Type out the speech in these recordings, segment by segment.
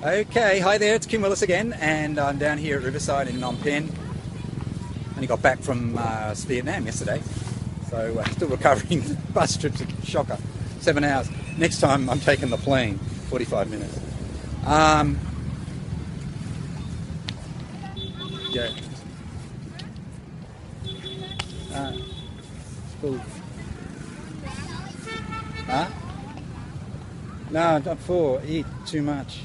Okay, hi there, it's Kim Willis again, and I'm down here at Riverside in Phnom Penh. Only got back from Vietnam yesterday, so still recovering. Bus trip's a shocker, 7 hours. Next time I'm taking the plane, 45 minutes. Yeah. Full. Huh? No, not full. Eat too much.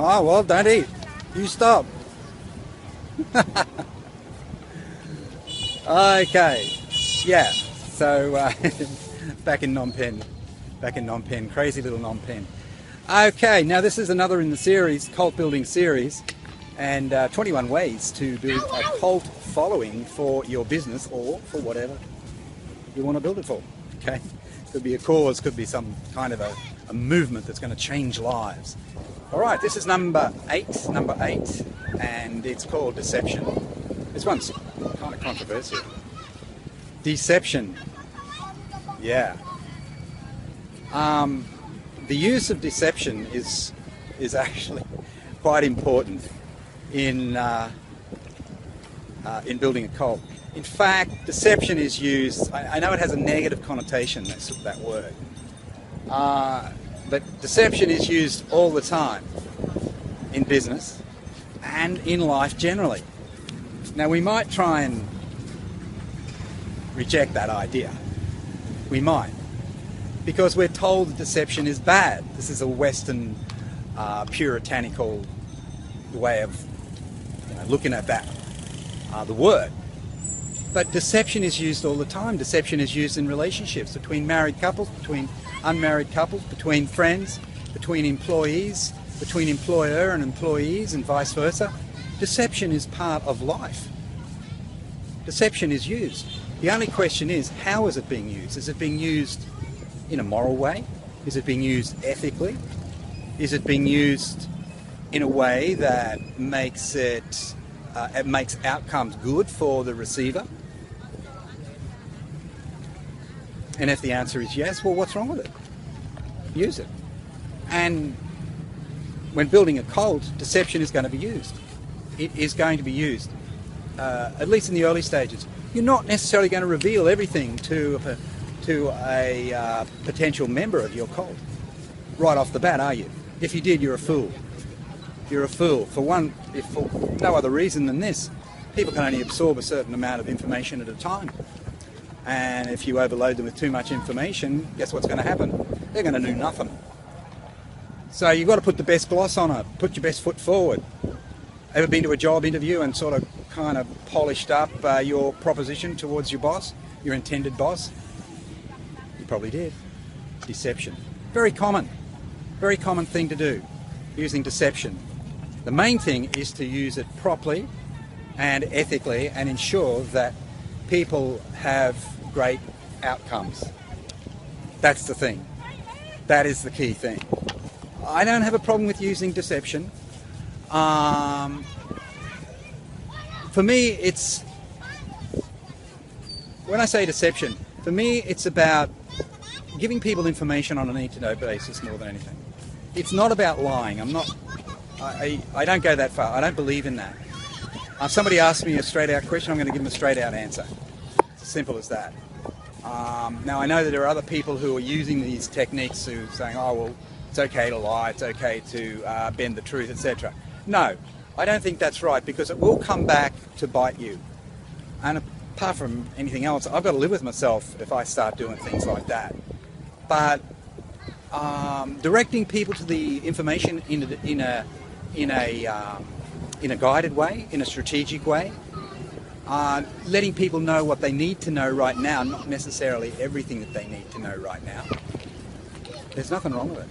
Oh, well, don't eat. You stop. Okay. Yeah. So, back in Phnom Penh. Crazy little Phnom Penh. Okay, now this is another in the series, cult building series, and 21 ways to build a cult following for your business or for whatever you want to build it for. Okay? Could be a cause, could be some kind of a movement that's going to change lives. All right, this is number eight, and it's called deception. This one's kind of controversial. Deception. Yeah. The use of deception is actually quite important in building a cult. In fact, deception is used. I know it has a negative connotation, that word, but deception is used all the time in business and in life generally. Now, we might try and reject that idea. We might, because we're told that deception is bad. This is a Western puritanical way of looking at that, the word. But deception is used all the time. Deception is used in relationships between married couples, between unmarried couples, between friends, between employees, between employer and employees, and vice versa. Deception is part of life. Deception is used. The only question is, how is it being used? Is it being used in a moral way? Is it being used ethically? Is it being used in a way that makes it makes outcomes good for the receiver? And if the answer is yes, well, what's wrong with it? Use it. And when building a cult, deception is going to be used. It is going to be used, at least in the early stages. You're not necessarily going to reveal everything to a potential member of your cult right off the bat, are you? If you did, you're a fool. You're a fool. For one, if for no other reason than this, people can only absorb a certain amount of information at a time. And if you overload them with too much information, guess what's going to happen? They're going to do nothing. So you've got to put the best gloss on it, put your best foot forward. Ever been to a job interview and sort of kind of polished up your proposition towards your boss, your intended boss? You probably did. Deception. Very common thing to do, using deception. The main thing is to use it properly and ethically and ensure that people have great outcomes. That's the thing. That is the key thing. I don't have a problem with using deception. For me, it's, when I say deception, for me it's about giving people information on a need-to-know basis more than anything. It's not about lying. I don't go that far. I don't believe in that. If somebody asks me a straight-out question, I'm going to give them a straight-out answer. It's as simple as that. Now, I know that there are other people who are using these techniques who are saying, oh, well, it's okay to lie, it's okay to bend the truth, etc. No, I don't think that's right, because it will come back to bite you. And apart from anything else, I've got to live with myself if I start doing things like that. But directing people to the information in a guided way, in a strategic way, letting people know what they need to know right now, not necessarily everything that they need to know right now. There's nothing wrong with it.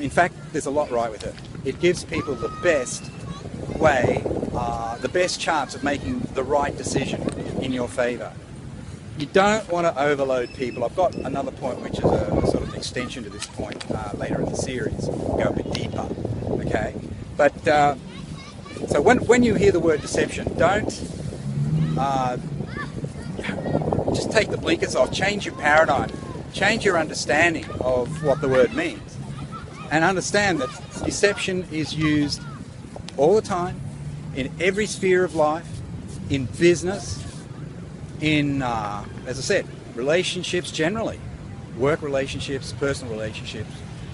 In fact, there's a lot right with it. It gives people the best way, the best chance of making the right decision in your favour. You don't want to overload people. I've got another point which is a sort of extension to this point later in the series. We'll go a bit deeper, okay? But so when you hear the word deception, don't just take the blinkers off. Change your paradigm. Change your understanding of what the word means. and understand that deception is used all the time in every sphere of life, in business, in, as I said, relationships generally, work relationships, personal relationships,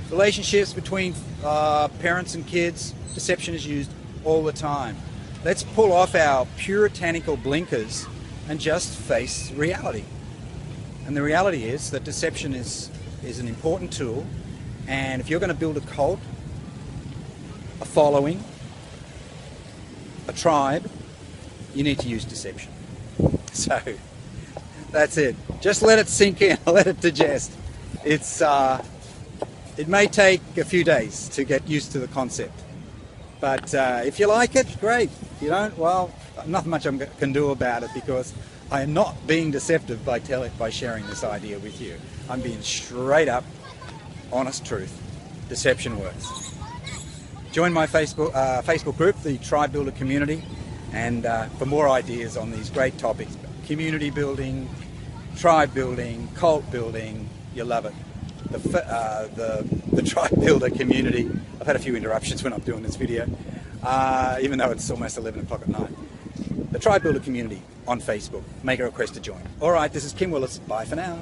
relationships between parents and kids. Deception is used all the time. Let's pull off our puritanical blinkers and just face reality. And the reality is that deception is an important tool, and if you're going to build a cult, a following, a tribe, you need to use deception. So that's it. Just let it sink in, let it digest. It may take a few days to get used to the concept, but if you like it, great. If you don't, well, nothing much I can do about it, because I am not being deceptive by sharing this idea with you. I'm being straight up, honest truth. Deception works. Join my Facebook group, the Tribe Builder Community, and for more ideas on these great topics: community building, tribe building, cult building. You'll love it. The Tribe Builder Community. I've had a few interruptions when I'm doing this video, even though it's almost 11 o'clock at night. The Tribe Builder Community on Facebook. Make a request to join. All right, this is Kim Willis. Bye for now.